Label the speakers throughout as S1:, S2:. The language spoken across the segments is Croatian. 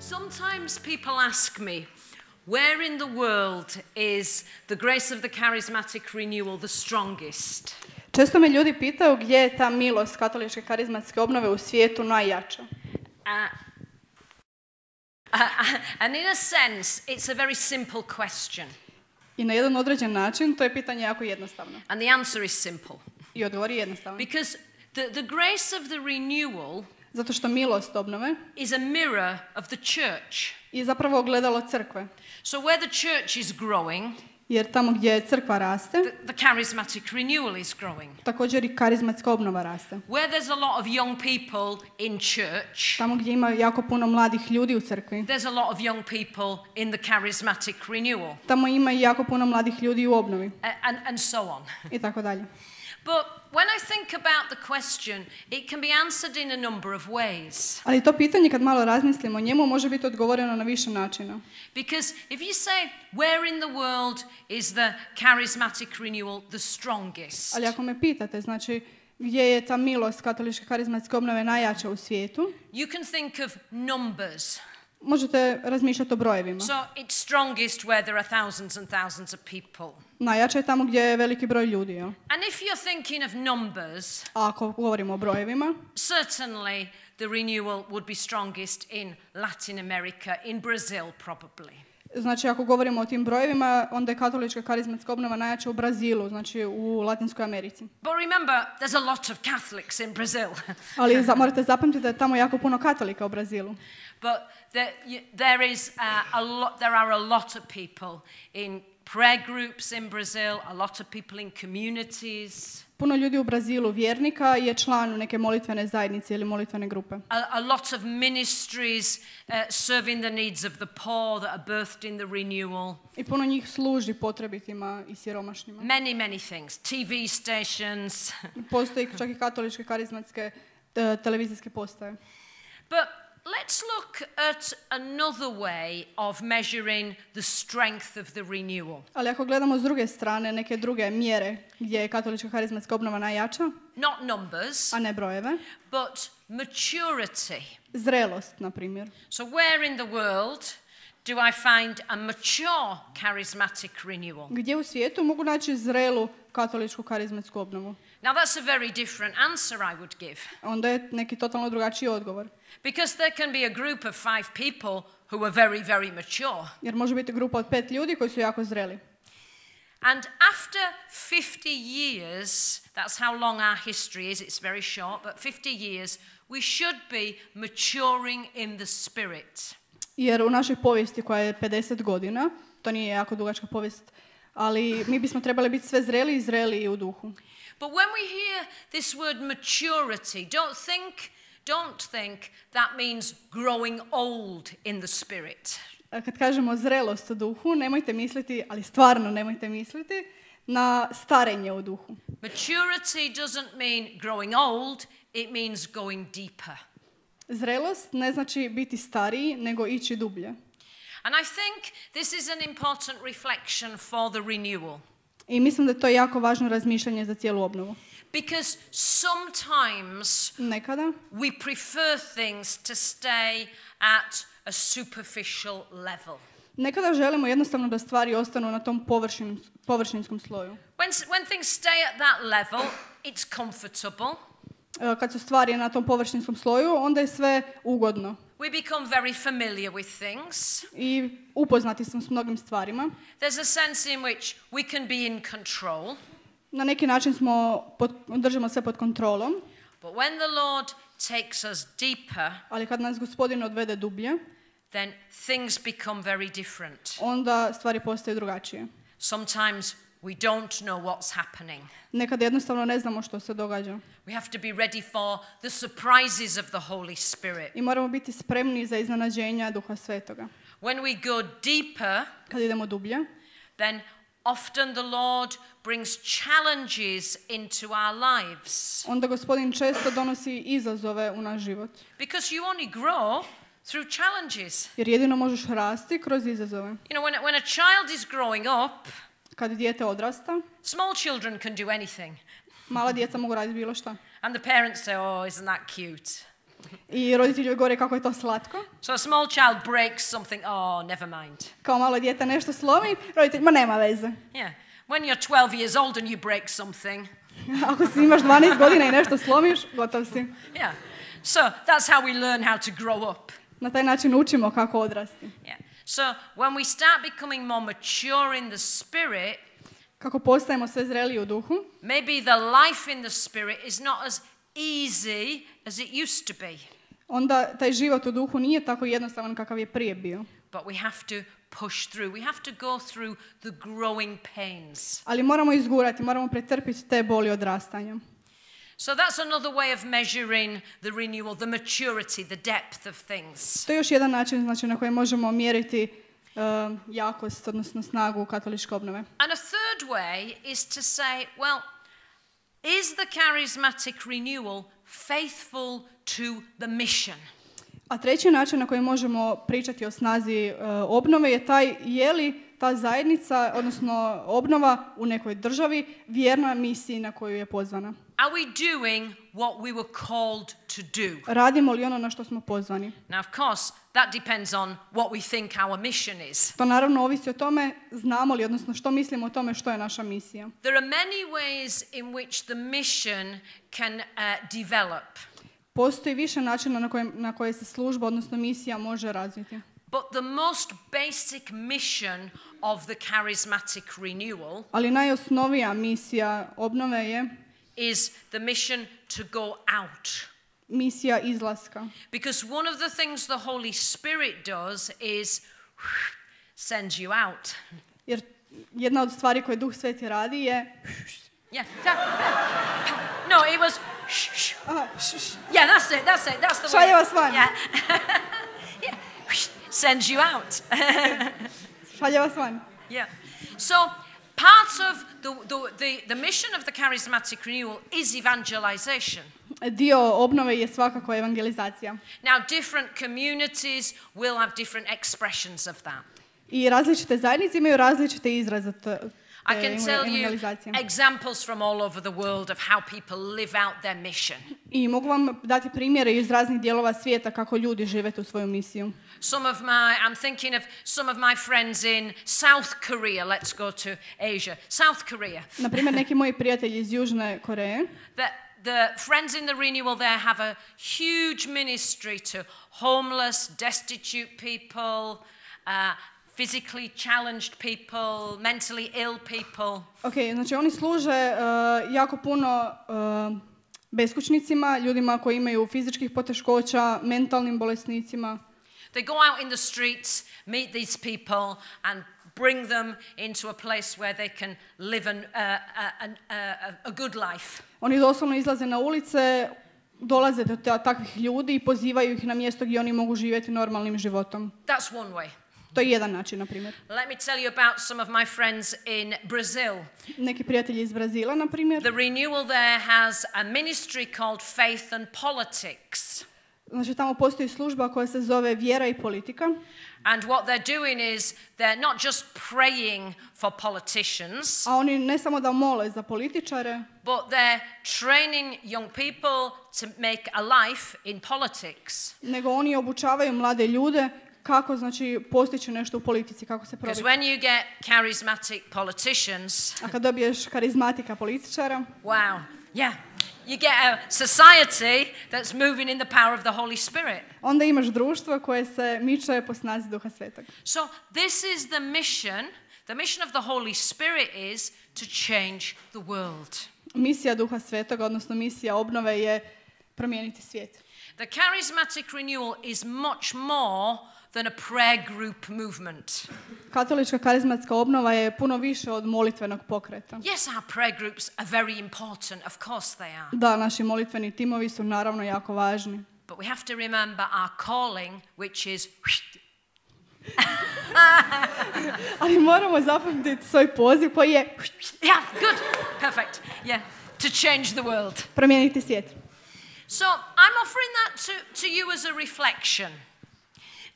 S1: Sometimes people ask me, where in the world is the grace of the charismatic renewal the strongest?
S2: Često me ljudi pitaju gdje je ta milost katoličke karizmatske obnove u svijetu najjača.
S1: And in a sense, it's a very simple question.
S2: I na jedan određen način to je pitanje jako jednostavno.
S1: And the answer is simple.
S2: I odgovor je jednostavan.
S1: Because the grace of the renewal
S2: Zato što milost obnove
S1: is a mirror of the church.
S2: je zapravo ogledalo crkve.
S1: So where the church is growing,
S2: Jer tamo gdje crkva raste,
S1: the charismatic renewal is growing.
S2: također i karizmatska obnova raste.
S1: Where there's a lot of young people in church,
S2: Tamo gdje ima jako puno mladih ljudi u crkvi,
S1: there's a lot of young people in the charismatic renewal.
S2: tamo ima i jako puno mladih ljudi u obnovi.
S1: And so on.
S2: I tako dalje.
S1: But when I think about the question, it can be answered in a number of ways.
S2: Ali to pitanje, kad malo razmislimo o njemu, može biti odgovoreno na više načina.
S1: Because if you say, where in the world is the charismatic renewal the strongest?
S2: Ali ako me pitate, znači, gdje je ta milost katoličke karizmatske obnove najjača u svijetu,
S1: You can think of numbers.
S2: možete razmišljati o brojevima.
S1: So it's strongest where there are thousands and thousands of people.
S2: Najjača je tamo gdje je veliki broj ljudi. Jel?
S1: And if you're thinking of numbers,
S2: A ako govorimo o brojevima,
S1: certainly the renewal would be strongest in Latin America, in Brazil probably.
S2: znači ako govorimo o tim brojevima, onda je katolička karizmatska obnova najjača u Brazilu, znači u Latinskoj Americi.
S1: But remember, there's a lot of Catholics in Brazil.
S2: Ali morate zapamtiti da je tamo jako puno katolika u Brazilu.
S1: But there are a lot of people in prayer groups in Brazil, a lot of people in communities.
S2: Puno ljudi u Brazilu vjernika je član neke molitvene zajednice ili molitvene grupe.
S1: A lot of ministries serving the needs of the poor that are birthed in the renewal.
S2: I puno njih služi potrebitima i siromašnima.
S1: Many things. TV stations.
S2: Postoji čak i katoličke karizmatske televizijske postaje.
S1: But let's look at another way of measuring the strength of the renewal.
S2: Ali ako gledamo s druge strane neke druge mjere gdje je katolička karizmatska obnova najjača,
S1: Not numbers,
S2: a ne brojeve,
S1: but maturity.
S2: zrelost, na primjer.
S1: So where in the world do I find a mature charismatic renewal?
S2: Gdje u svijetu mogu naći zrelu katoličku karizmatsku obnovu?
S1: Now that's a very different answer I would give.
S2: Onda je neki totalno drugačiji odgovor.
S1: Because there can be a group of 5 people who are very, very mature.
S2: Jer može biti grupa od 5 ljudi koji su jako zreli.
S1: And after 50 years, that's how long our history is, it's very short, but 50 years, we should be maturing in the spirit.
S2: Jer u našoj povijesti koja je 50 godina, to nije jako dugačka povijest, ali mi bismo trebali biti sve zreli i zreli u duhu.
S1: But when we hear this word maturity, don't think that means growing old in the spirit.
S2: Kad kažemo zrelost u duhu, nemojte misliti, ali stvarno nemojte misliti, na starenje u duhu.
S1: Maturity doesn't mean growing old, it means going deeper.
S2: Zrelost ne znači biti stariji, nego ići dublje.
S1: And I think this is an important reflection for the renewal.
S2: I mislim da je to jako važno razmišljanje za cijelu obnovu.
S1: Because sometimes
S2: Nekada
S1: we prefer things to stay at a superficial level.
S2: Nekada želimo jednostavno da stvari ostanu na tom površinskom sloju.
S1: When things stay at that level, it's comfortable.
S2: Kad su stvari na tom površinskom sloju, onda je sve ugodno.
S1: We become very familiar with things.
S2: I upoznati smo s mnogim stvarima.
S1: There's a sense in which we can be in control.
S2: Na neki način držimo sve pod kontrolom.
S1: But when the Lord takes us deeper,
S2: Ali kad nas Gospodin odvede dublje,
S1: then things become very different.
S2: onda stvari postaju drugačije.
S1: Sometimes we don't know what's happening.
S2: Nekad jednostavno ne znamo što se događa.
S1: We have to be ready for the surprises of the Holy Spirit.
S2: I moramo biti spremni za iznenađenja Duha Svetoga.
S1: When we go deeper,
S2: Kad idemo dublje,
S1: then often the Lord brings challenges into our lives.
S2: onda Gospodin često donosi izazove u naš život.
S1: Because you only grow through challenges.
S2: Jer jedino možeš rasti kroz izazove.
S1: You know, when a child is growing up,
S2: Kad dijete odrasta,
S1: small children can do anything.
S2: mala djeca mogu raditi bilo šta.
S1: And the parents say, oh, isn't that cute?
S2: I roditelji joj govore kako je to slatko.
S1: So a small child breaks something, oh, never mind.
S2: Kao malo dijete nešto slomi, roditelj, ma nema veze.
S1: Yeah. When you're 12 years old and you break something.
S2: Ako si imaš 12 godina i nešto slomiš, gotov si.
S1: Yeah. So that's how we learn how to grow up.
S2: Na taj način učimo kako odrasti.
S1: Yeah. So when we start becoming more mature in the spirit,
S2: Kako postajemo sve zreliji u duhu,
S1: maybe the life in the spirit is not as easy as it used to be.
S2: onda taj život u duhu nije tako jednostavan kakav je prije bio.
S1: But we have to push through. We have to go through the growing pains.
S2: Ali moramo izgurati, moramo pretrpiti te boli odrastanja.
S1: So that's another way of measuring the renewal, the maturity, the depth of things.
S2: To je još jedan način, znači, na koji možemo mjeriti jakost, odnosno snagu katoličke obnove.
S1: And a third way is to say, well, is the charismatic renewal faithful to the mission?
S2: A treći način na koji možemo pričati o snazi obnove je taj je li ta zajednica, odnosno obnova u nekoj državi vjerna misiji na koju je pozvana.
S1: Are we doing what we were called to do?
S2: Radimo li ono na što smo pozvani?
S1: Now, of course, that depends on what we think our mission is.
S2: To naravno ovisi o tome znamo li, odnosno što mislimo o tome što je naša misija.
S1: There are many ways in which the mission can develop.
S2: Postoji više načina na koje se služba, odnosno misija može razviti.
S1: But the most basic mission of the charismatic renewal
S2: Ali najosnovija misija obnove je
S1: is the mission to go out.
S2: misija izlaska.
S1: Because one of the things the Holy Spirit does is sends you out.
S2: Jer jedna od stvari koje Duh Sveti radi je
S1: Yeah. No, it was yeah, that's it. That's the
S2: šalje
S1: word.
S2: vas van.
S1: Yeah. Yeah. Sends you out.
S2: Šalje vas van.
S1: Yeah. So part of the mission of the charismatic renewal is evangelization.
S2: Dio obnove je svakako evangelizacija.
S1: Now, different communities will have different expressions of that.
S2: I različite zajednice imaju različite izraze
S1: I can tell you
S2: evangelizacije.
S1: examples from all over the world of how people live out their mission.
S2: I mogu vam dati primjere iz raznih dijelova svijeta kako ljudi žive tu svoju misiju.
S1: I'm thinking of some of my friends in South Korea. Let's go to Asia. South Korea.
S2: Na primjer, neki moji prijatelji iz Južne Koreje,
S1: The friends in the renewal there have a huge ministry to homeless, destitute people, physically challenged people, mentally ill people.
S2: Ok, znači oni služe jako puno beskućnicima, ljudima koji imaju fizičkih poteškoća, mentalnim bolesnicima.
S1: They go out in the streets, meet these people and bring them into a place where they can live a good life.
S2: Oni doslovno izlaze na ulice, dolaze do takvih ljudi i pozivaju ih na mjesto gdje oni mogu živjeti normalnim životom.
S1: That's one way.
S2: To je jedan način, na primjer.
S1: Let me tell you about some of my friends in Brazil.
S2: Neki prijatelji iz Brazila, na primjer.
S1: The renewal there has a ministry called Faith and Politics.
S2: Znači, tamo postoji služba koja se zove Vjera i politika.
S1: And what they're doing is they're not just praying for politicians,
S2: A oni ne samo da mole za političare,
S1: but they're training young people to make a life in politics.
S2: nego oni obučavaju mlade ljude kako, znači, postići nešto u politici, kako se
S1: Because
S2: probiti.
S1: when you get charismatic politicians,
S2: A kad dobiješ karizmatika političara,
S1: wow, yeah, you get a society that's moving in the power of the Holy Spirit.
S2: onda imaš društvo koje se miče po snazi Duha Svetog.
S1: So this is the mission. The mission of the Holy Spirit is to change the world.
S2: Misija Duha Svetoga, odnosno misija obnove je promijeniti svijet.
S1: The charismatic renewal is much more than a prayer group movement.
S2: Katolička karizmatska obnova je puno više od molitvenog pokreta.
S1: Yes, our prayer groups are very important. Of course they are.
S2: Da, naši molitveni timovi su naravno jako važni.
S1: But we have to remember our calling, which is
S2: Ali moramo zapamtiti svoj poziv koji je
S1: yeah, good, perfect, yeah, to change the world.
S2: promijeniti svijet.
S1: So I'm offering that to you as a reflection,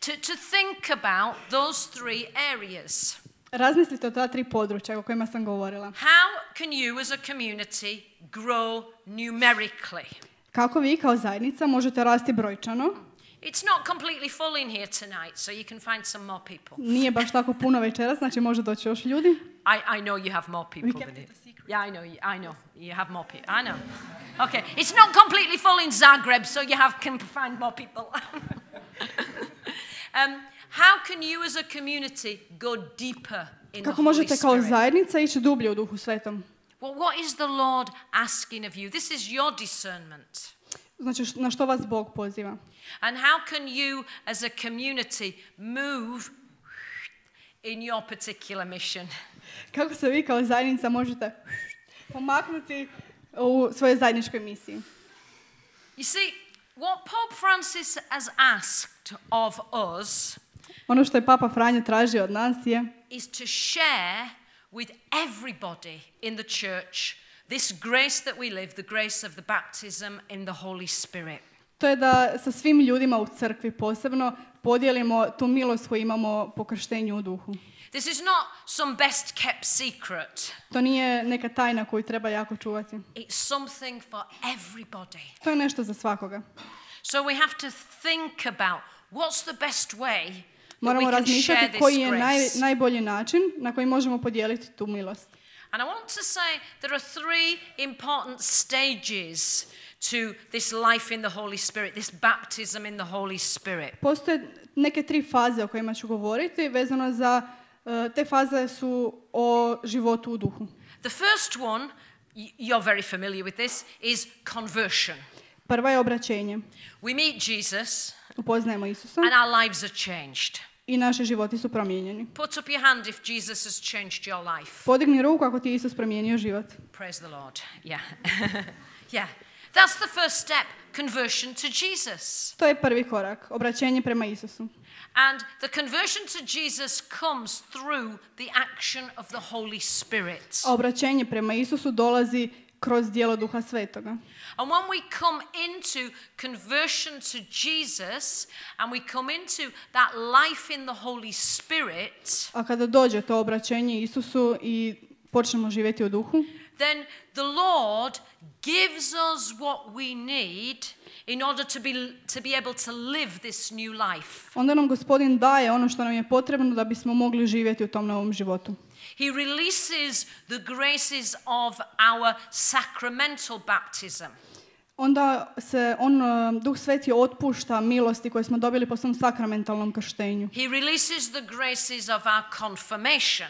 S1: to think about those three areas.
S2: Razmislite o ta tri područja o kojima sam govorila.
S1: How can you as a community grow numerically?
S2: Kako vi kao zajednica možete rasti brojčano?
S1: It's not completely full in here tonight, so you can find some more people.
S2: Nije baš tako puno večeras, znači može doći još ljudi.
S1: I know you have more people than it. Yeah, I know. You have more people. I know. Okay, it's not completely full in Zagreb, so you can find more people. How can you as a community go deeper in the
S2: Kako
S1: Holy
S2: možete kao
S1: Spirit?
S2: zajednica ići dublje u Duhu Svetom?
S1: Well, what is the Lord asking of you? This is your discernment.
S2: Znači, na što vas Bog poziva?
S1: And how can you as a community move in your particular mission?
S2: Kako se vi kao zajednica možete pomaknuti u svojoj zajedničkoj misiji?
S1: You see, what Pope Francis has asked of us
S2: Ono što je Papa Franjo tražio od nas je
S1: is to share with everybody in the church this grace that we live, the grace of the baptism in the Holy Spirit.
S2: to je da sa svim ljudima u crkvi posebno podijelimo tu milost koju imamo po krštenju u Duhu.
S1: This is not some best kept secret.
S2: To nije neka tajna koju treba jako čuvati.
S1: It's something for everybody.
S2: To je nešto za svakoga.
S1: So we have to think about what's the best way that
S2: Moramo
S1: we can share
S2: razmišljati
S1: this
S2: koji je
S1: grace.
S2: najbolji način na koji možemo podijeliti tu milost.
S1: And I want to say there are 3 important stages to this life in the Holy Spirit, this baptism in the Holy Spirit.
S2: Postoje neke 3 faze o kojima ću govoriti, vezano za te faze su o životu u Duhu.
S1: The first one, you're very familiar with this, is conversion.
S2: Prva je obraćenje.
S1: We meet Jesus
S2: Upoznajemo Isusa
S1: and our lives are changed.
S2: i naši životi su promijenjeni.
S1: Put up your hand if Jesus has changed your life.
S2: Podigni ruku ako ti je Isus promijenio život.
S1: Praise the Lord. Yeah. Yeah. That's the first step, conversion to Jesus.
S2: To je prvi korak, obraćenje prema Isusu.
S1: And the conversion to Jesus comes through the action of the Holy Spirit.
S2: A obraćenje prema Isusu dolazi kroz djelo Duha Svetoga.
S1: And when we come into conversion to Jesus and we come into that life in the Holy Spirit,
S2: A kada dođe to obraćenje Isusu i počnemo živjeti u Duhu,
S1: then the Lord gives us what we need in order to be able to live this new life.
S2: onda nam Gospodin daje ono što nam je potrebno da bismo mogli živjeti u tom novom životu.
S1: He releases the graces of our sacramental baptism.
S2: Onda se Duh Sveti otpušta milosti koje smo dobili po svom sakramentalnom krštenju.
S1: He releases the graces of our confirmation.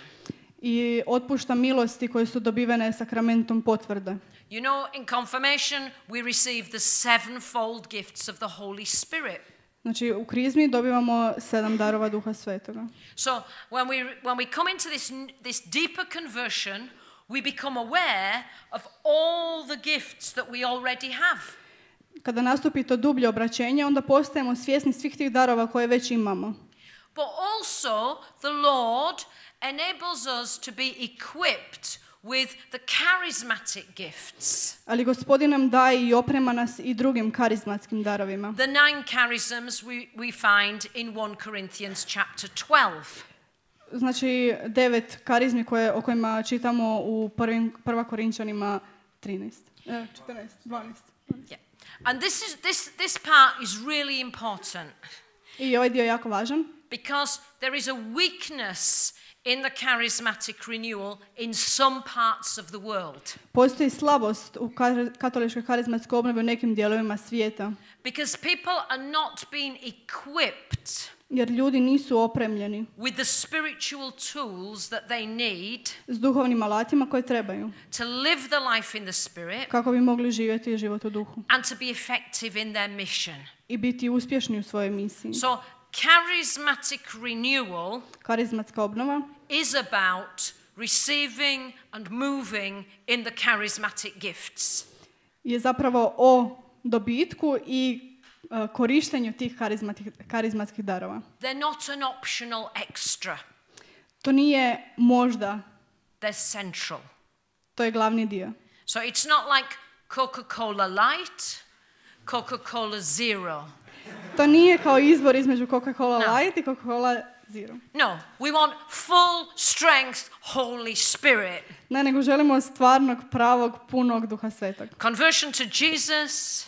S2: I otpušta milosti koje su dobivene sakramentom potvrde.
S1: You know, in confirmation we receive the 7-fold gifts of the Holy Spirit.
S2: Znači, u krizmi dobivamo 7 darova Duha Svetoga.
S1: So when we come into this deeper conversion, we become aware of all the gifts that we already have.
S2: Kada nastupi to dublje obraćenje, onda postajemo svjesni svih tih darova koje već imamo.
S1: But also the Lord enables us to be equipped with the charismatic gifts.
S2: Ali Gospodin nam daje i oprema nas i drugim karizmatskim darovima.
S1: The 9 charisms we find in 1 Corinthians chapter 12.
S2: Znači, 9 karizmi o kojima čitamo u 1. Korinčanima 14, 12.
S1: Yeah. And this part is really important
S2: I ovaj dio je jako važan.
S1: because there is a weakness in the charismatic renewal in some parts of the world.
S2: Postoji slabost u katoličkoj karizmatskoj obnovi u nekim dijelovima svijeta.
S1: Because people are not being equipped
S2: Jer ljudi nisu opremljeni
S1: with the spiritual tools that they need
S2: s duhovnim alatima koje trebaju
S1: to live the life in the Spirit
S2: kako bi mogli živjeti život u Duhu
S1: and to be effective in their mission.
S2: i biti uspješni u svojoj misiji.
S1: So charismatic renewal
S2: Karizmatska obnova
S1: is about receiving and moving in the charismatic gifts.
S2: je zapravo o dobitku i korištenju tih karizmatskih darova.
S1: They're not an optional extra.
S2: To nije možda,
S1: They're central.
S2: to je glavni dio.
S1: So it's not like Coca-Cola Light, Coca-Cola Zero.
S2: To nije kao izbor između Coca-Cola
S1: No.
S2: Light i Coca-Cola Zero.
S1: No, we want full strength Holy Spirit.
S2: Ne, nego želimo stvarnog, pravog, punog Duha Svetog.
S1: Conversion to Jesus,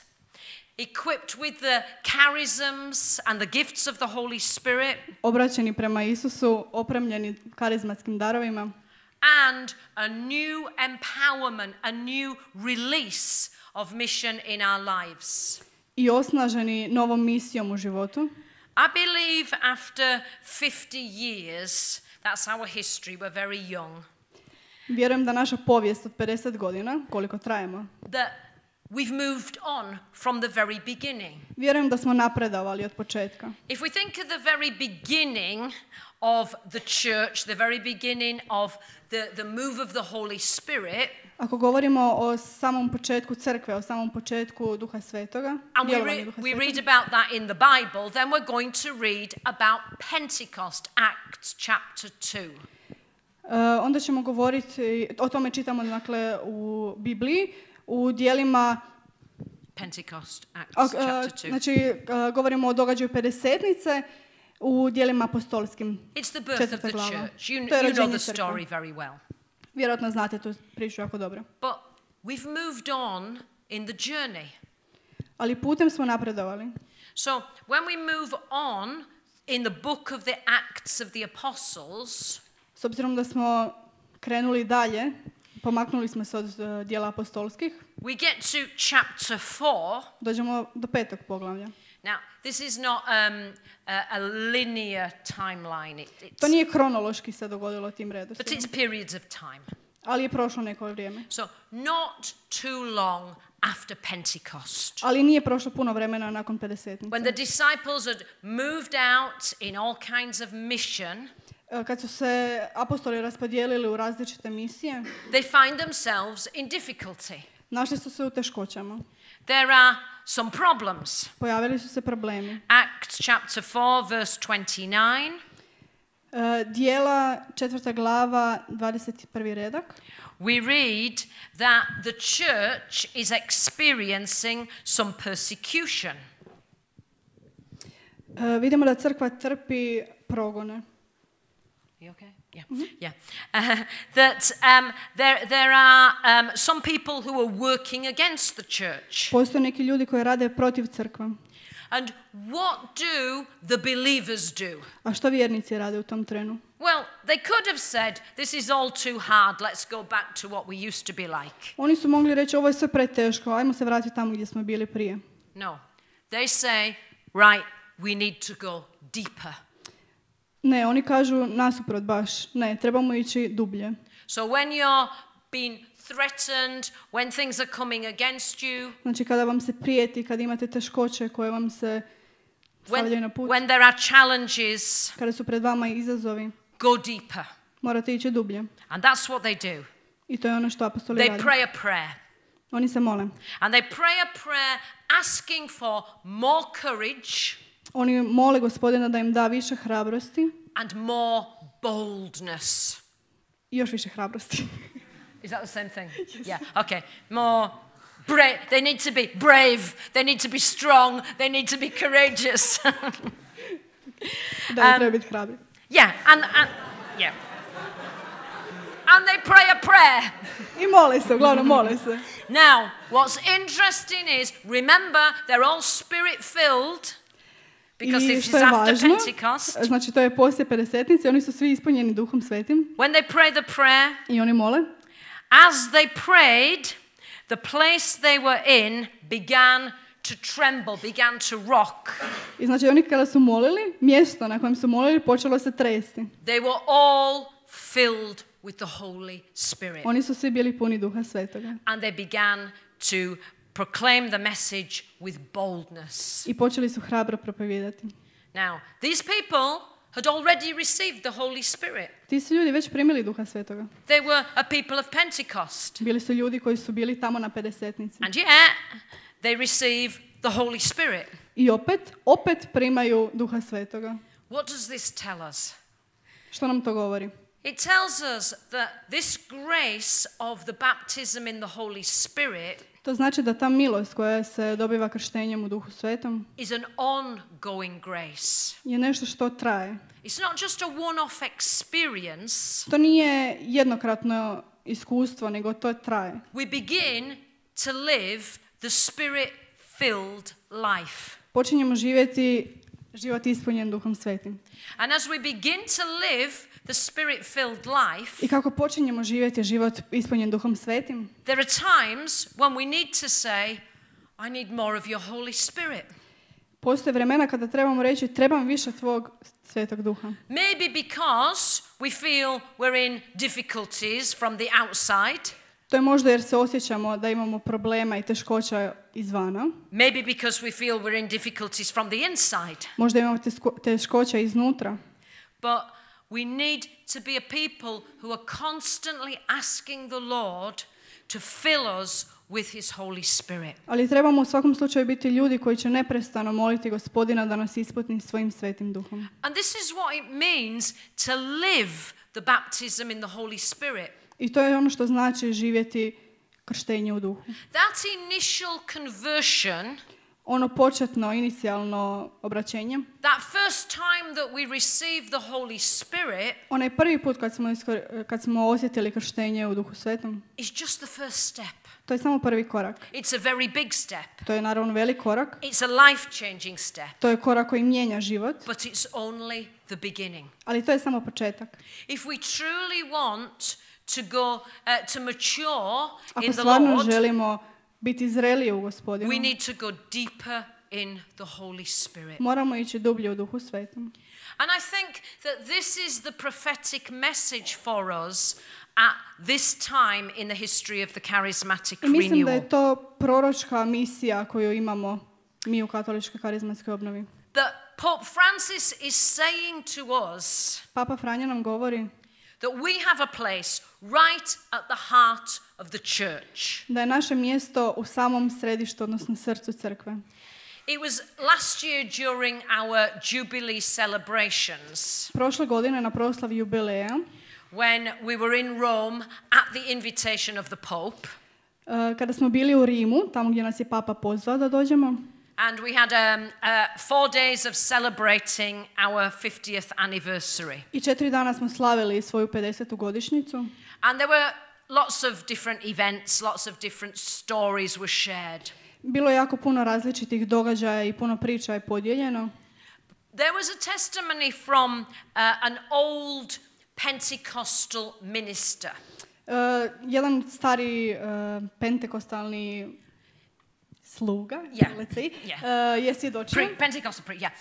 S1: equipped with the charisms and the gifts of the Holy Spirit,
S2: obraćeni prema Isusu, opremljeni karizmatskim darovima,
S1: and a new empowerment, a new release of mission in our lives.
S2: i osnaženi novom misijom u životu.
S1: I believe after 50 years, that's our history, we're very young,
S2: Vjerujem da naša povijest od 50 godina, koliko trajemo,
S1: that we've moved on from the very beginning.
S2: vjerujem da smo napredovali od početka.
S1: If we think of the very beginning of the church, the very beginning of the move of the Holy Spirit,
S2: Ako govorimo o samom početku crkve, o samom početku Duha Svetoga,
S1: and
S2: djelovanju Duha
S1: we
S2: Svetoga,
S1: read about that in the Bible, then we're going to read about Pentecost, Acts chapter 2.
S2: Onda ćemo govoriti, o tome čitamo dakle u Bibliji, u dijelima,
S1: Pentecost, Acts chapter 2.
S2: znači govorimo o događaju Pedesetnice u dijelima apostolskim.
S1: It's the birth of
S2: četvrta
S1: the
S2: glava.
S1: church. You
S2: To je
S1: know
S2: rođenje
S1: the
S2: crkve.
S1: story very well.
S2: Vjerojatno znate tu priču jako dobro.
S1: But we've moved on in the journey.
S2: Ali putem smo napredovali.
S1: So when we move on in the book of the Acts of the Apostles,
S2: S obzirom da smo krenuli dalje, pomaknuli smo se od dijela apostolskih,
S1: we get to chapter 4.
S2: dođemo do 5. poglavlja.
S1: Now, this is not a linear timeline.
S2: To nije kronološki se dogodilo tim
S1: But
S2: redoslijedom,
S1: it's periods of time.
S2: ali je prošlo neko vrijeme.
S1: So, not too long after Pentecost,
S2: Ali nije prošlo puno vremena nakon Pedesetnice.
S1: when the disciples had moved out in all kinds of mission,
S2: Kad su se apostoli raspodijelili u različite misije,
S1: they find themselves in difficulty.
S2: našli su se u teškoćama.
S1: There are some problems.
S2: Pojavili su se problemi.
S1: Acts chapter 4, verse 29.
S2: Dijela 4. glava, 21. redak.
S1: We read that the church is experiencing some persecution.
S2: Vidimo da crkva trpi progone.
S1: You okay? Yeah. Yeah. That there are some people who are working against the church.
S2: Postoje neki ljudi koji rade protiv crkve.
S1: And what do the believers do?
S2: A što vjernici rade u tom trenu?
S1: Well, they could have said, this is all too hard, let's go back to what we used to be like.
S2: Oni su mogli reći, ovo je sve preteško, ajmo se vratiti tamo gdje smo bili prije.
S1: No. They say, right, we need to go deeper.
S2: Ne, oni kažu nasuprot baš, ne, trebamo ići dublje.
S1: So when you're being threatened, when things are coming against you,
S2: Znači kada vam se prijeti, kada imate teškoće koje vam se stavljaju na put,
S1: when there are challenges,
S2: kada su pred vama izazovi,
S1: go deeper.
S2: morate ići dublje.
S1: And that's what they do.
S2: I to je ono što apostoli
S1: They
S2: rade.
S1: pray a prayer.
S2: Oni se mole.
S1: And they pray a prayer asking for more courage
S2: Oni mole Gospodina da im da više hrabrosti
S1: and more boldness.
S2: i još više hrabrosti.
S1: Is that the same thing? Yeah, okay. More brave. They need to be brave. They need to be strong. They need to be courageous.
S2: Da, treba biti hrabri.
S1: Yeah, and yeah. And they pray a prayer.
S2: I mole se, uglavnom mole se.
S1: Now, what's interesting is, remember, they're all spirit-filled, because
S2: I
S1: this is
S2: što je
S1: after
S2: važno,
S1: Pentecost.
S2: znači to je poslije Pedesetnice, oni su svi ispunjeni Duhom Svetim
S1: When they pray the prayer,
S2: i oni mole.
S1: as they prayed, the place they were in began to tremble, began to rock.
S2: I znači oni kada su molili, mjesto na kojem su molili počelo se tresti.
S1: They were all filled with the Holy Spirit.
S2: Oni su svi bili puni Duha Svetoga.
S1: And they began to proclaim the message with boldness.
S2: I počeli su hrabro propovijedati.
S1: Now, these people had already received the Holy Spirit.
S2: Ti su ljudi već primili Duha Svetoga.
S1: They were a people of Pentecost.
S2: Bili su ljudi koji su bili tamo na Pedesetnici.
S1: And yet, they receive the Holy Spirit.
S2: I opet primaju Duha Svetoga.
S1: What does this tell us?
S2: Što nam to govori?
S1: It tells us that this grace of the baptism in the Holy Spirit
S2: To znači da ta milost koja se dobiva krštenjem u Duhu Svetom
S1: is an ongoing grace.
S2: je nešto što traje.
S1: It's not just a one-off experience.
S2: To nije jednokratno iskustvo, nego to traje.
S1: We begin to live the Spirit-filled Spirit-filled life.
S2: Počinjemo živjeti život ispunjen Duhom Svetim.
S1: And as we begin to live the Spirit-filled life,
S2: I kako počinjemo živjeti život ispunjen Duhom Svetim,
S1: there are times when we need to say, I need more of your Holy Spirit.
S2: postoje vremena kada trebamo reći trebam više tvog Svetog Duha.
S1: Maybe because we feel we're in difficulties from the outside.
S2: To je možda jer se osjećamo da imamo problema i teškoća izvana.
S1: Maybe because we feel we're in difficulties from the inside.
S2: Možda imamo teškoća iznutra.
S1: But we need to be a people who are constantly asking the Lord to fill us with His Holy Spirit.
S2: Ali trebamo u svakom slučaju biti ljudi koji će neprestano moliti Gospodina da nas ispuni svojim Svetim Duhom.
S1: And this is what it means to live the baptism in the Holy Spirit.
S2: I to je ono što znači živjeti krštenje u Duhu.
S1: That initial conversion,
S2: Ono početno, inicijalno obraćenje,
S1: that first time that we receive the Holy Spirit,
S2: onaj prvi put kad smo osjetili krštenje u Duhu Svetom,
S1: is just the first step.
S2: to je samo prvi korak.
S1: It's a very big step.
S2: To je naravno velik korak.
S1: It's a life-changing step.
S2: To je korak koji mijenja život,
S1: But it's only the beginning.
S2: ali to je samo početak.
S1: If we truly want to go to mature
S2: Ako
S1: in the
S2: stvarno
S1: Lord,
S2: želimo biti zreliji u Gospodinu,
S1: we need to go deeper in the Holy Spirit.
S2: moramo ići dublje u Duhu Svetom.
S1: And I think that this is the prophetic message for us at this time in the history of the charismatic
S2: I mislim da
S1: renewal.
S2: je to proročka misija koju imamo mi u katoličkoj karizmatskoj obnovi.
S1: That Pope Francis is saying to us
S2: Papa Franjo nam govori
S1: that we have a place right at the heart of the church.
S2: da je naše mjesto u samom središtu, odnosno srcu crkve.
S1: It was last year during our Jubilee celebrations
S2: Prošle godine na proslavi jubileja,
S1: when we were in Rome at the invitation of the Pope,
S2: kada smo bili u Rimu, tamo gdje nas je Papa pozvao da dođemo,
S1: and we had 4 days of celebrating our 50th anniversary.
S2: i 4 dana smo slavili svoju 50. godišnjicu.
S1: And there were lots of different events, lots of different stories were shared.
S2: Bilo je jako puno različitih događaja i puno priča je podijeljeno.
S1: There was a testimony from an old Pentecostal minister.
S2: Jedan stari pentekostalni sluga,
S1: Yeah.
S2: let's say,
S1: Yeah.
S2: je svjedočio.
S1: Pentecostal priest, yeah.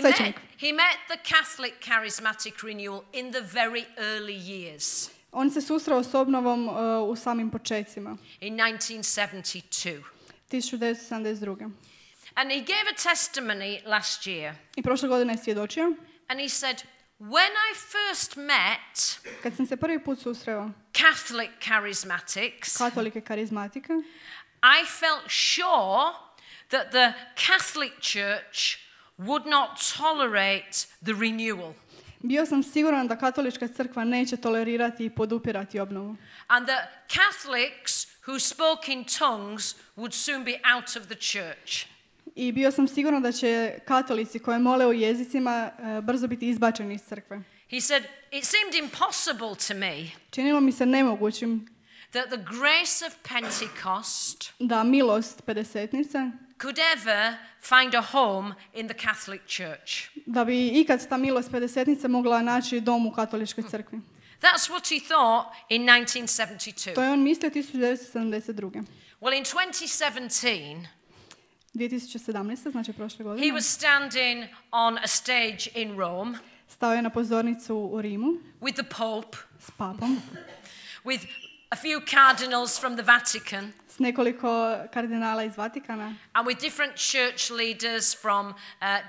S2: Svećenik.
S1: He met the Catholic charismatic renewal in the very early years,
S2: On se susreo s obnovom u samim počecima,
S1: in 1972.
S2: 1972.
S1: And he gave a testimony last year.
S2: I prošle godine je svjedočio.
S1: And he said, when I first met
S2: Kad sam se prvi put susreo
S1: Catholic charismatics,
S2: katolike karizmatike,
S1: I felt sure that the Catholic Church would not tolerate the renewal.
S2: bio sam siguran da katolička crkva neće tolerirati i podupirati obnovu.
S1: And that Catholics who spoke in tongues would soon be out of the church.
S2: I bio sam siguran da će katolici koji mole u jezicima brzo biti izbačeni iz crkve.
S1: He said, it seemed impossible to me
S2: Činilo mi se nemogućim
S1: that the grace of Pentecost
S2: da milost pedesetnice,
S1: could ever find a home in the Catholic Church.
S2: da bi ikad ta milost pedesetnice mogla naći dom u katoličkoj crkvi.
S1: That's what he thought in 1972.
S2: To je on mislio 1972.
S1: Well, in 2017,
S2: 2017, znači prošle
S1: he
S2: godine,
S1: was standing on a stage in Rome
S2: stao je na pozornicu u Rimu
S1: with the Pope,
S2: s papom,
S1: with a few cardinals from the Vatican,
S2: s nekoliko kardinala iz Vatikana
S1: and with different church leaders from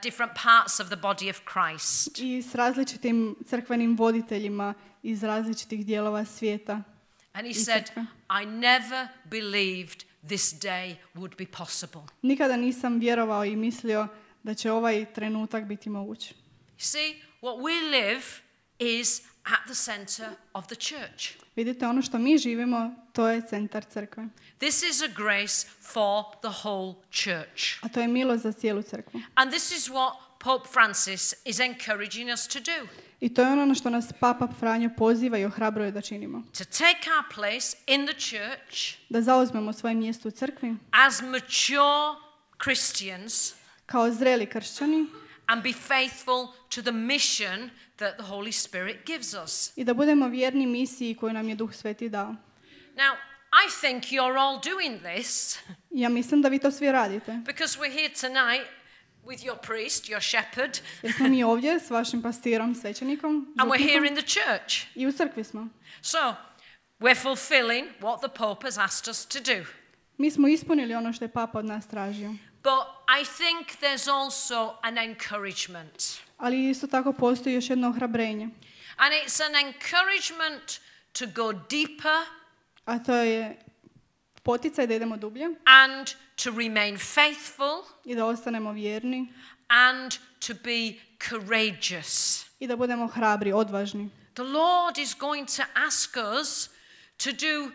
S1: different parts of the body of Christ.
S2: i s različitim crkvenim voditeljima iz različitih dijelova svijeta.
S1: And he
S2: I
S1: said,
S2: crkve.
S1: I never believed this day would be possible.
S2: Nikada nisam vjerovao i mislio da će ovaj trenutak biti moguć.
S1: You see, what we live is at the center of the church.
S2: Vidite, ono što mi živimo, to je centar crkve.
S1: This is a grace for the whole church.
S2: A to je milost za cijelu crkvu.
S1: And this is what Pope Francis is encouraging us to do.
S2: I to je ono na što nas Papa Franjo poziva i ohrabruje da činimo.
S1: To take our place in the church
S2: Da zauzmemo svoje mjesto u crkvi
S1: as mature Christians
S2: kao zreli kršćani
S1: and be faithful to the mission that the Holy Spirit gives us.
S2: i da budemo vjerni misiji koju nam je Duh Sveti dao.
S1: Now, I think you're all doing this
S2: Ja mislim da vi to svi radite.
S1: because we're here tonight with your priest, your shepherd,
S2: Jer smo mi ovdje s vašim pastirom, svećenikom,
S1: and we're here
S2: župnikom,
S1: in the church.
S2: i u crkvi smo.
S1: So, we're fulfilling what the Pope has asked us to do.
S2: Mi smo ispunili ono što je Papa od nas tražio.
S1: But I think there's also an encouragement.
S2: Ali isto tako postoji još jedno ohrabrenje.
S1: And it's an encouragement to go deeper
S2: A to je poticaj da idemo dublje
S1: and to remain faithful
S2: i da ostanemo vjerni
S1: and to be courageous.
S2: i da budemo hrabri, odvažni.
S1: The Lord is going to ask us to do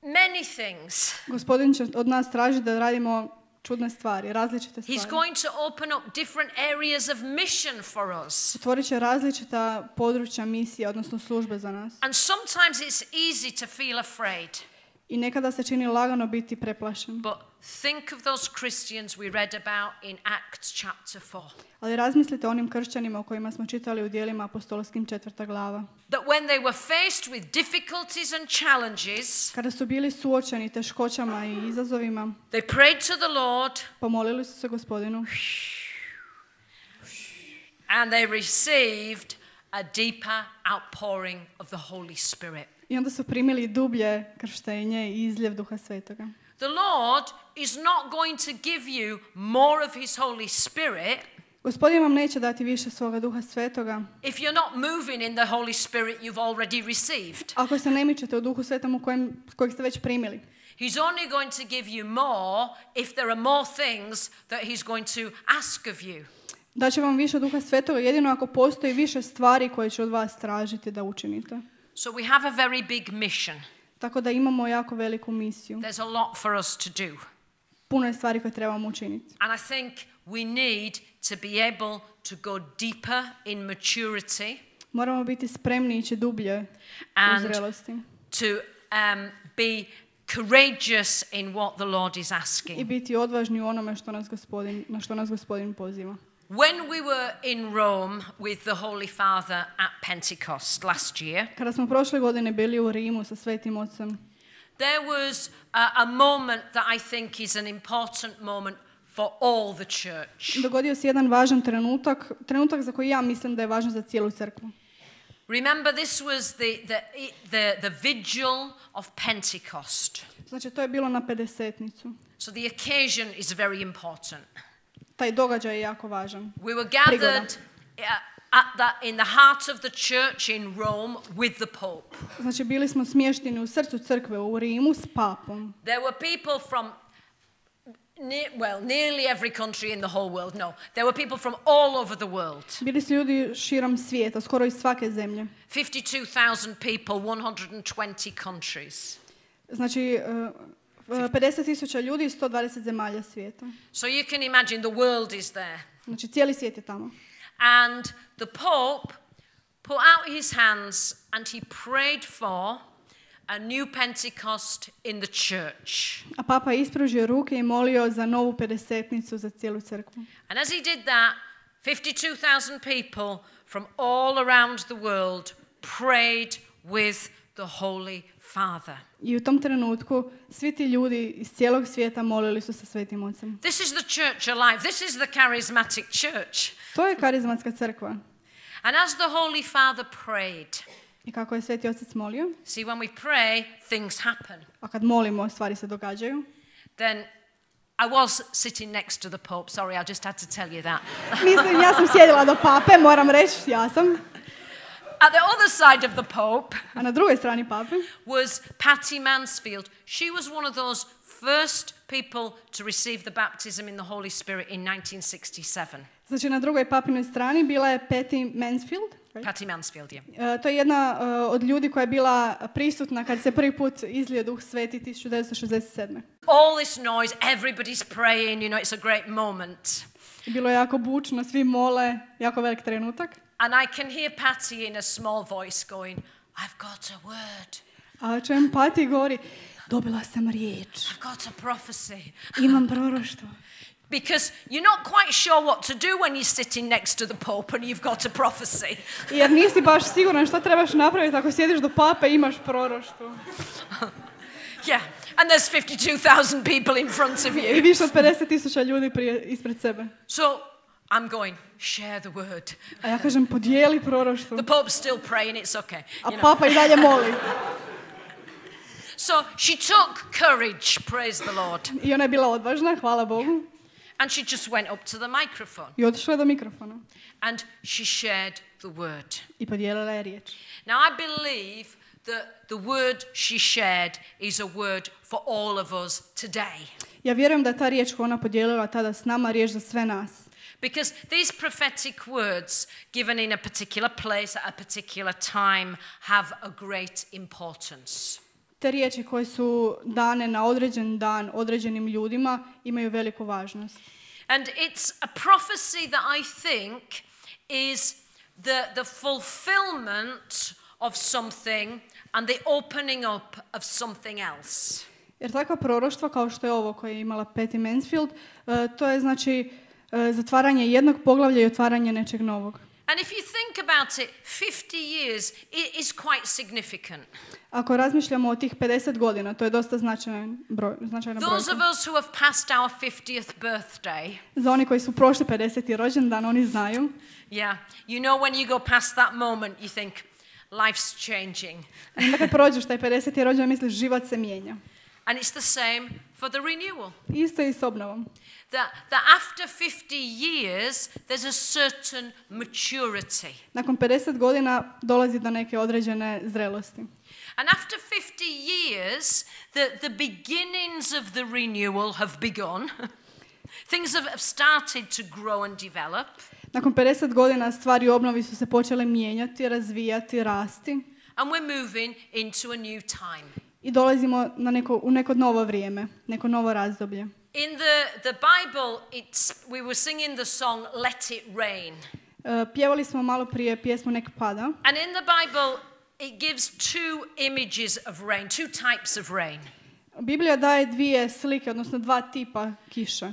S1: many things.
S2: Gospodin će od nas tražiti da radimo čudne stvari, različite
S1: He's
S2: stvari.
S1: going to open up different areas of mission for us.
S2: Otvorit će različita područja misije, odnosno službe za nas.
S1: And sometimes it's easy to feel afraid.
S2: I nekada se čini lagano biti preplašen.
S1: But think of those Christians we read about in Acts chapter 4.
S2: Ali razmislite o onim kršćanima o kojima smo čitali u dijelima apostolskim 4. glava.
S1: That when they were faced with difficulties and challenges,
S2: Kada su bili suočeni teškoćama i izazovima,
S1: they prayed to the Lord
S2: pomolili su se Gospodinu
S1: and they received a deeper outpouring of the Holy Spirit.
S2: i onda su primili dublje krštenje i izljev Duha Svetoga.
S1: The Lord is not going to give you more of His Holy Spirit
S2: Gospodin vam neće dati više svoga Duha Svetoga
S1: if you're not moving in the Holy Spirit you've already received.
S2: ako se ne mičete u Duhu Svetom kojeg ste već primili.
S1: He's only going to give you more if there are more things that He's going to ask of you.
S2: Daće vam više Duha Svetoga jedino ako postoji više stvari koje će od vas tražiti da učinite.
S1: So we have a very big mission.
S2: Tako da imamo jako veliku misiju.
S1: There's a lot for us to do.
S2: Puno je stvari koje trebamo učiniti.
S1: And I think we need to be able to go deeper in maturity
S2: Moramo biti spremni ići dublje u
S1: and
S2: zrelosti.
S1: to be courageous in what the Lord is
S2: I
S1: asking.
S2: biti odvažni u onome na što nas Gospodin poziva.
S1: When we were in Rome with the Holy Father at Pentecost last year,
S2: Kada smo prošle godine bili u Rimu sa Svetim Ocem,
S1: there was a moment that I think is an important moment for all the church.
S2: dogodio se jedan važan trenutak za koji ja mislim da je važan za cijelu crkvu.
S1: Remember, this was the vigil of Pentecost.
S2: Znači, to je bilo na Pedesetnicu.
S1: So the occasion is very important.
S2: Taj događaj je jako važan.
S1: We were gathered in the heart of the church in Rome with the Pope.
S2: Znači, bili smo smješteni u srcu crkve u Rimu s papom.
S1: There were people from, nearly every country in the whole world. No, there were people from all over the world.
S2: Bili su ljudi širom svijeta, skoro iz svake zemlje.
S1: 52,000 people, 120 countries.
S2: Znači, 50,000 ljudi iz 120 zemalja svijeta.
S1: So you can imagine the world is there.
S2: Znači, cijeli svijet je tamo.
S1: And the Pope put out his hands and he prayed for a new Pentecost in the church.
S2: A papa je ispružio ruke i molio za novu Pedesetnicu za cijelu crkvu.
S1: And as he did that, 52,000 people from all around the world prayed with the Holy Father.
S2: I u tom trenutku svi ti ljudi iz cijelog svijeta molili su sa Svetim Ocem.
S1: This is the church alive. This is the charismatic church.
S2: To je karizmatska crkva.
S1: And as the Holy Father prayed,
S2: I kako je Sveti Otac molio,
S1: see, when we pray, things happen.
S2: a kad molimo, stvari se događaju.
S1: Then I was sitting next to the Pope. Sorry, I just had to tell you that.
S2: Mislim, ja sam sjedila do pape, moram reći, ja sam.
S1: At the other side of the Pope
S2: A na drugoj strani pape
S1: was Patty Mansfield. She was one of those first people to receive the baptism in the Holy Spirit in 1967.
S2: Znači, na drugoj papinoj strani bila je Patty Mansfield. Right?
S1: Patty Mansfield, yeah.
S2: To je jedna od ljudi koja je bila prisutna kad se prvi put izlio Duh Sveti 1967.
S1: All this noise, everybody's praying, you know, it's a great moment.
S2: Bilo je jako bučno, svi mole, jako velik trenutak.
S1: And I can hear Patty in a small voice going, I've got a word.
S2: A čujem Patty govori, dobila sam riječ,
S1: I've got a prophecy.
S2: imam proroštvo.
S1: Because you're not quite sure what to do when you're sitting next to the Pope and you've got a prophecy.
S2: Jer nisi baš siguran šta trebaš napraviti ako sjediš do pape i imaš proroštvo.
S1: Yeah, and there's 52,000 people in front of
S2: I
S1: you.
S2: više od 50,000 ljudi ispred sebe.
S1: So I'm going, share the word.
S2: A ja kažem, podijeli proroštvo.
S1: The Pope's still praying, it's okay.
S2: A
S1: You know.
S2: papa i dalje moli.
S1: So she took courage, praise the Lord.
S2: I ona je bila odvažna, hvala Bogu.
S1: And she just went up to the microphone
S2: I otišla je do mikrofona.
S1: and she shared the word.
S2: I podijelila je riječ.
S1: Now I believe that the word she shared is a word for all of us today.
S2: Ja vjerujem da je ta riječ koju ona podijelila tada s nama riječ za sve nas.
S1: Because these prophetic words given in a particular place at a particular time have a great importance.
S2: Te riječi koje su dane na određen dan određenim ljudima imaju veliku važnost.
S1: And it's a prophecy that I think is the fulfillment of something and the opening up of something else.
S2: Jer takva proroštva kao što je ovo koje je imala Patty Mansfield, to je znači zatvaranje jednog poglavlja i otvaranje nečeg novog.
S1: And if you think about it, 50 years is quite significant.
S2: Ako razmišljamo o tih 50 godina, to je dosta značajna
S1: Those
S2: brojka.
S1: of us who have passed our 50th birthday,
S2: Za oni koji su prošli 50. rođendan, oni znaju.
S1: yeah, you know when you go past that moment, you think, life's changing.
S2: I onda kad prođeš taj 50. rođendan, misliš život se mijenja.
S1: And it's the same for the renewal.
S2: Isto i s obnovom.
S1: That after 50 years, there's a certain maturity.
S2: Nakon 50 godina dolazi do neke određene zrelosti.
S1: And after 50 years, the beginnings of the renewal have begun. Things have started to grow and develop.
S2: Nakon 50 godina stvari u obnovi su se počele mijenjati, razvijati, rasti.
S1: And we're moving into a new time.
S2: I dolazimo u neko novo vrijeme, neko novo razdoblje.
S1: In the Bible, we were singing the song Let It Rain.
S2: Pjevali smo malo prije pjesmu Nek pada.
S1: And in the Bible, it gives two images of rain, two types of rain.
S2: Biblija daje dvije slike, odnosno dva tipa kiše.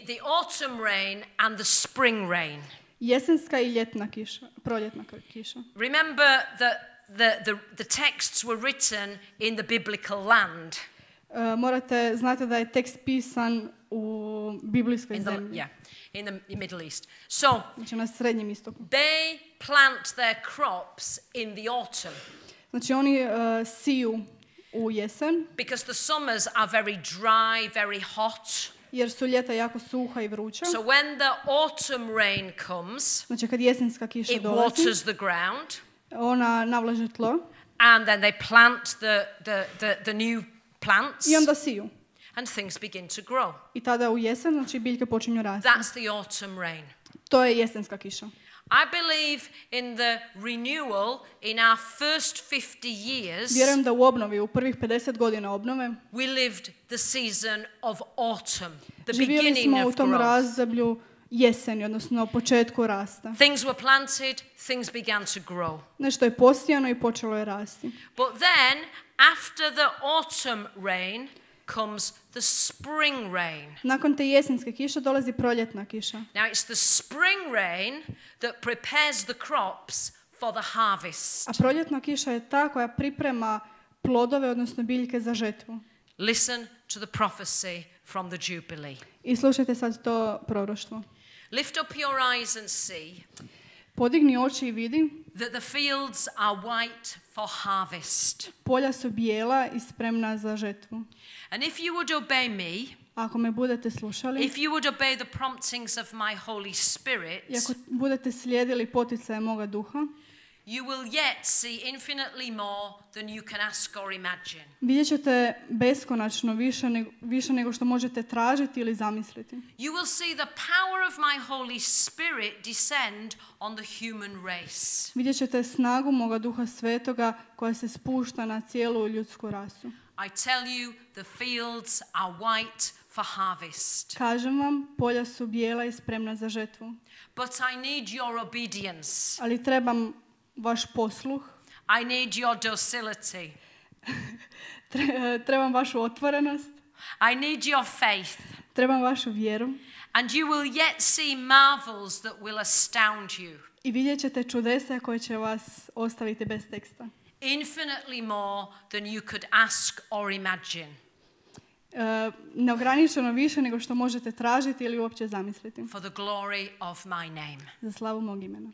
S1: The autumn rain and the spring rain.
S2: Jesenska i ljetna kiša, proljetna kiša.
S1: Remember that the texts were written in the biblical land.
S2: Morate znati da je tekst pisan u biblijskoj zemlji.
S1: In the Middle East. So,
S2: Znači na Srednjem istoku.
S1: they plant their crops in the autumn.
S2: Znači oni siju u jesen,
S1: Because the summers are very dry, very hot.
S2: jer su ljeta jako suha i vruća.
S1: So when the autumn rain comes,
S2: Znači kad jesenska kiša
S1: it
S2: dolazi,
S1: waters the ground,
S2: ona navlaže tlo
S1: and then they plant the new plants,
S2: i onda siju.
S1: and things begin to grow.
S2: I tada u jesen, znači biljke počinju rasti.
S1: That's the autumn rain.
S2: To je jesenska kiša.
S1: I believe in the renewal in our first 50 years.
S2: Vjerujem da u obnovi, u prvih 50 godina obnove,
S1: We lived the season of autumn, the
S2: živjeli
S1: beginning
S2: smo u
S1: of
S2: tom
S1: growth.
S2: razdoblju jeseni, odnosno početku rasta.
S1: Things were planted, things began to grow.
S2: Nešto je posijano i počelo je rasti.
S1: But then, after the autumn rain, comes the spring rain.
S2: Nakon te jesenske kiše dolazi proljetna kiša.
S1: Now, it's the spring rain that prepares the crops for the harvest.
S2: A proljetna kiša je ta koja priprema plodove, odnosno biljke za žetvu.
S1: Listen to the prophecy from the Jubilee.
S2: I slušajte sad to proroštvo.
S1: Lift up your eyes and see
S2: Podigni oči i vidi,
S1: that the fields are white for harvest.
S2: polja su bijela i spremna za žetvu.
S1: And if you would obey me,
S2: Ako me budete slušali,
S1: if you would obey the promptings of my Holy Spirit,
S2: i ako budete slijedili poticaje moga duha,
S1: you will yet see infinitely more than you can ask or imagine.
S2: vidjet ćete beskonačno više nego što možete tražiti ili zamisliti.
S1: You will see the power of my Holy Spirit descend on the human race.
S2: Vidjet ćete snagu moga duha svetoga koja se spušta na cijelu ljudsku rasu.
S1: I tell you, the fields are white for harvest.
S2: Kažem vam, polja su bijela i spremna za žetvu.
S1: But I need your obedience.
S2: Ali trebam vaš posluh,
S1: I need your docility.
S2: trebam vašu otvorenost,
S1: I need your faith.
S2: trebam vašu vjeru
S1: And you will yet see marvels that will astound you.
S2: I vidjet ćete čudesa koje će vas ostaviti bez teksta.
S1: Infinitely more than you could ask or imagine.
S2: Neograničeno više nego što možete tražiti ili uopće zamisliti.
S1: For the glory of my name.
S2: Za slavu mog imena.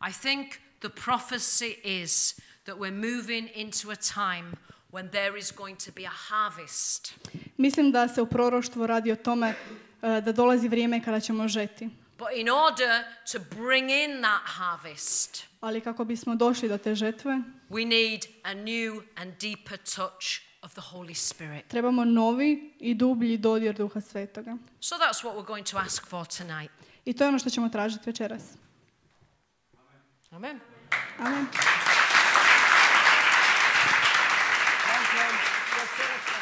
S1: I think the prophecy is that we're moving into a time when there is going to be a harvest.
S2: Mislim da se u proroštvu radi o tome da dolazi vrijeme kada ćemo žeti.
S1: But in order to bring in that harvest,
S2: Ali kako bismo došli do te žetve,
S1: we need a new and deeper touch of the Holy Spirit.
S2: trebamo novi i dublji dodir Duha Svetoga.
S1: So that's what we're going to ask for tonight.
S2: I to je ono što ćemo tražiti večeras.
S1: Amen.
S2: Amen.
S3: Thank you.